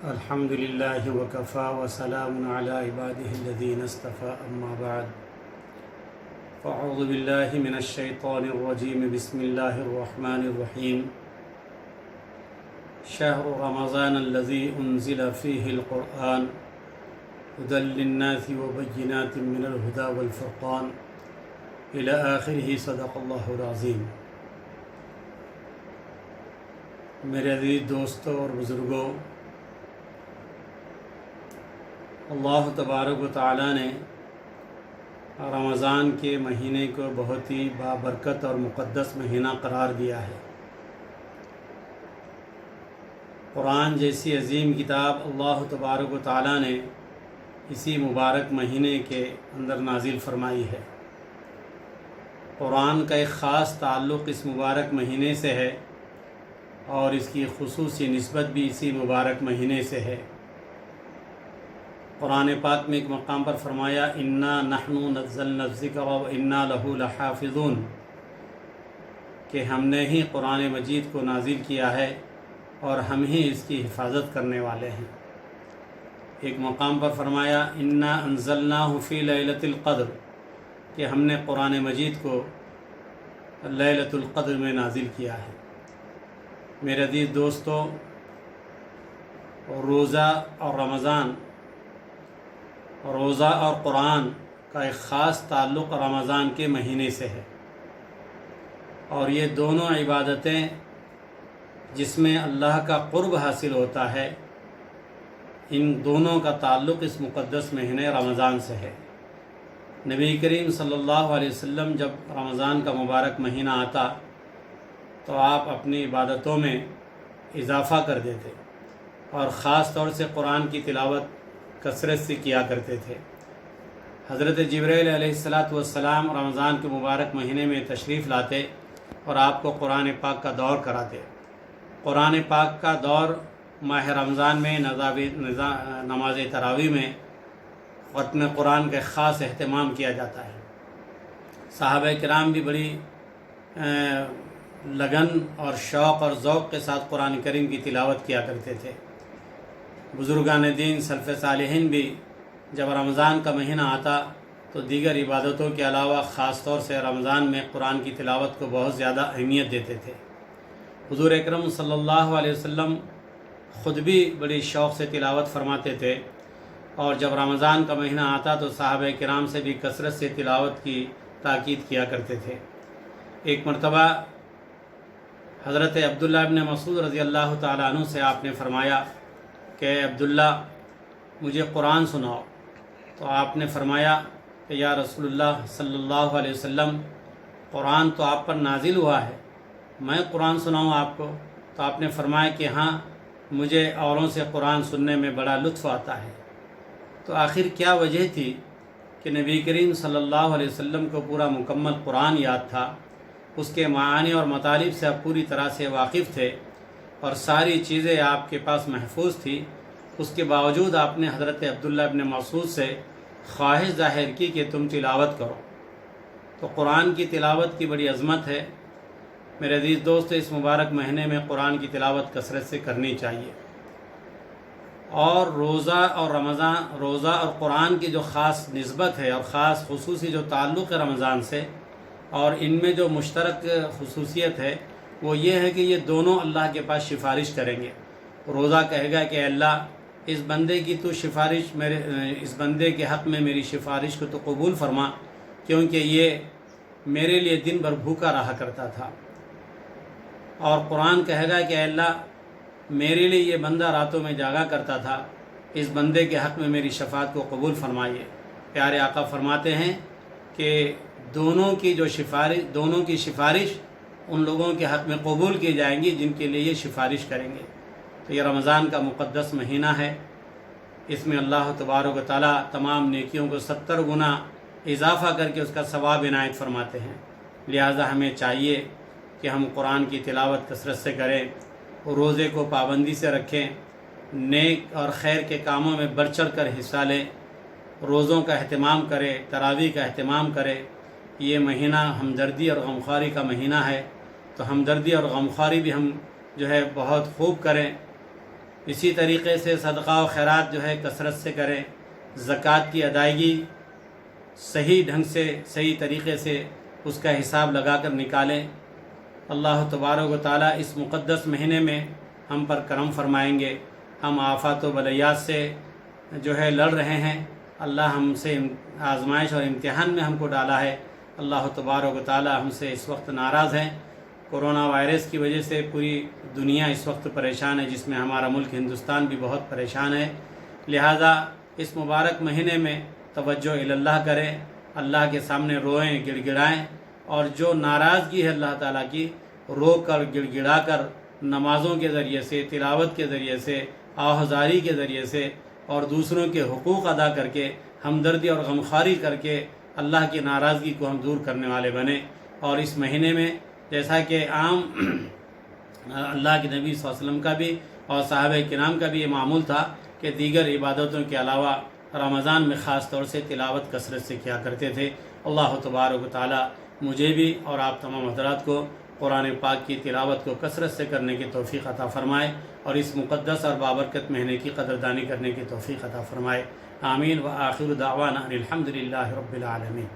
الحمد لله وكفى وسلام على عباده الذين اصطفى أما بعد فأعوذ بالله من الشيطان الرجيم بسم الله الرحمن الرحيم شهر رمضان الذي أنزل فيه القرآن هدى للناس وبينات من الهدى والفرقان إلى آخره صدق الله العظيم۔ میرے عزیز دوستوں اور بزرگوں، اللہ تبارک و تعالیٰ نے رمضان کے مہینے کو بہت ہی بابرکت اور مقدس مہینہ قرار دیا ہے۔ قرآن جیسی عظیم کتاب اللہ تبارک و تعالیٰ نے اسی مبارک مہینے کے اندر نازل فرمائی ہے۔ قرآن کا ایک خاص تعلق اس مبارک مہینے سے ہے اور اس کی خصوصی نسبت بھی اسی مبارک مہینے سے ہے۔ قرآن پاک میں ایک مقام پر فرمایا انا نحن نزلنا الذکر وانا لہ لحافظون، کہ ہم نے ہی قرآن مجید کو نازل کیا ہے اور ہم ہی اس کی حفاظت کرنے والے ہیں۔ ایک مقام پر فرمایا انا انزلناہ فی لیلۃ القدر، کہ ہم نے قرآن مجید کو لیلۃ القدر میں نازل کیا ہے۔ میرے عزیز دوستو، روزہ اور رمضان، روزہ اور قرآن کا ایک خاص تعلق رمضان کے مہینے سے ہے، اور یہ دونوں عبادتیں جس میں اللہ کا قرب حاصل ہوتا ہے، ان دونوں کا تعلق اس مقدس مہینے رمضان سے ہے۔ نبی کریم صلی اللہ علیہ وسلم جب رمضان کا مبارک مہینہ آتا تو آپ اپنی عبادتوں میں اضافہ کر دیتے اور خاص طور سے قرآن کی تلاوت کثرت سے کیا کرتے تھے۔ حضرت جبرائیل علیہ السلام رمضان کے مبارک مہینے میں تشریف لاتے اور آپ کو قرآن پاک کا دور کراتے۔ قرآن پاک کا دور ماہ رمضان میں نماز تراویح میں ختم قرآن کا خاص اہتمام کیا جاتا ہے۔ صحابہ کرام بھی بڑی لگن اور شوق اور ذوق کے ساتھ قرآن کریم کی تلاوت کیا کرتے تھے۔ بزرگان دین سلف صالحین بھی جب رمضان کا مہینہ آتا تو دیگر عبادتوں کے علاوہ خاص طور سے رمضان میں قرآن کی تلاوت کو بہت زیادہ اہمیت دیتے تھے۔ حضور اکرم صلی اللہ علیہ وسلم خود بھی بڑی شوق سے تلاوت فرماتے تھے، اور جب رمضان کا مہینہ آتا تو صحابہ کرام سے بھی کثرت سے تلاوت کی تاکید کیا کرتے تھے۔ ایک مرتبہ حضرت عبداللہ ابن مسعود رضی اللہ تعالیٰ عنہ سے آپ نے فرمایا کہ عبداللہ مجھے قرآن سناؤ، تو آپ نے فرمایا کہ یا رسول اللہ صلی اللہ علیہ وسلم، قرآن تو آپ پر نازل ہوا ہے، میں قرآن سناؤں آپ کو؟ تو آپ نے فرمایا کہ ہاں، مجھے اوروں سے قرآن سننے میں بڑا لطف آتا ہے۔ تو آخر کیا وجہ تھی کہ نبی کریم صلی اللہ علیہ وسلم کو پورا مکمل قرآن یاد تھا، اس کے معانی اور مطالب سے آپ پوری طرح سے واقف تھے اور ساری چیزیں آپ کے پاس محفوظ تھی، اس کے باوجود آپ نے حضرت عبداللہ ابن مسعود سے خواہش ظاہر کی کہ تم تلاوت کرو۔ تو قرآن کی تلاوت کی بڑی عظمت ہے۔ میرے عزیز دوست، اس مبارک مہینے میں قرآن کی تلاوت کثرت سے کرنی چاہیے، اور روزہ اور قرآن کی جو خاص نسبت ہے اور خاص خصوصی جو تعلق ہے رمضان سے، اور ان میں جو مشترک خصوصیت ہے وہ یہ ہے کہ یہ دونوں اللہ کے پاس سفارش کریں گے۔ روزہ کہے گا کہ اللہ، اس بندے کی تو سفارش، اس بندے کے حق میں میری سفارش کو تو قبول فرما، کیونکہ یہ میرے لیے دن بھر بھوکا رہا کرتا تھا۔ اور قرآن کہے گا کہ اللہ، میرے لیے یہ بندہ راتوں میں جاگا کرتا تھا، اس بندے کے حق میں میری شفاعت کو قبول فرمائیے۔ پیارے آقا فرماتے ہیں کہ دونوں کی سفارش ان لوگوں کے حق میں قبول کی جائیں گی جن کے لیے یہ سفارش کریں گے۔ تو یہ رمضان کا مقدس مہینہ ہے، اس میں اللہ تبارک و تعالیٰ تمام نیکیوں کو 70 گنا اضافہ کر کے اس کا ثواب عنایت فرماتے ہیں۔ لہٰذا ہمیں چاہیے کہ ہم قرآن کی تلاوت کثرت سے کریں، روزے کو پابندی سے رکھیں، نیک اور خیر کے کاموں میں بڑھ چڑھ کر حصہ لیں، روزوں کا اہتمام کریں، تراویح کا اہتمام کریں۔ یہ مہینہ ہمدردی اور غمخواری کا مہینہ ہے، تو ہمدردی اور غمخواری بھی ہم بہت خوب کریں، اسی طریقے سے صدقہ و خیرات جو ہے کثرت سے کریں، زکوٰۃ کی ادائیگی صحیح ڈھنگ سے صحیح طریقے سے اس کا حساب لگا کر نکالیں۔ اللہ تبارک و تعالیٰ اس مقدس مہینے میں ہم پر کرم فرمائیں گے۔ ہم آفات و بلیات سے جو ہے لڑ رہے ہیں، اللہ ہم سے آزمائش اور امتحان میں ہم کو ڈالا ہے۔ اللہ تبارک و تعالیٰ ہم سے اس وقت ناراض ہیں۔ کورونا وائرس کی وجہ سے پوری دنیا اس وقت پریشان ہے، جس میں ہمارا ملک ہندوستان بھی بہت پریشان ہے۔ لہذا اس مبارک مہینے میں توجہ اللہ کریں، اللہ کے سامنے روئیں، گڑ گڑائیں، اور جو ناراضگی ہے اللہ تعالیٰ کی، رو کر گڑ گڑا کر نمازوں کے ذریعے سے، تلاوت کے ذریعے سے، آہذاری کے ذریعے سے، اور دوسروں کے حقوق ادا کر کے، ہمدردی اور غمخواری کر کے اللہ کی ناراضگی کو ہم دور کرنے والے بنیں۔ اور اس مہینے میں جیسا کہ عام اللہ کے نبی صلی اللہ علیہ وسلم کا بھی اور صحابہ کرام کا بھی یہ معمول تھا کہ دیگر عبادتوں کے علاوہ رمضان میں خاص طور سے تلاوت کثرت سے کیا کرتے تھے۔ اللہ تبارک و تعالیٰ مجھے بھی اور آپ تمام حضرات کو قرآن پاک کی تلاوت کو کثرت سے کرنے کی توفیق عطا فرمائے، اور اس مقدس اور بابرکت مہینے کی قدردانی کرنے کی توفیق عطا فرمائے۔ آمین۔ وآخر دعوانا ان الحمد للہ رب العالمین۔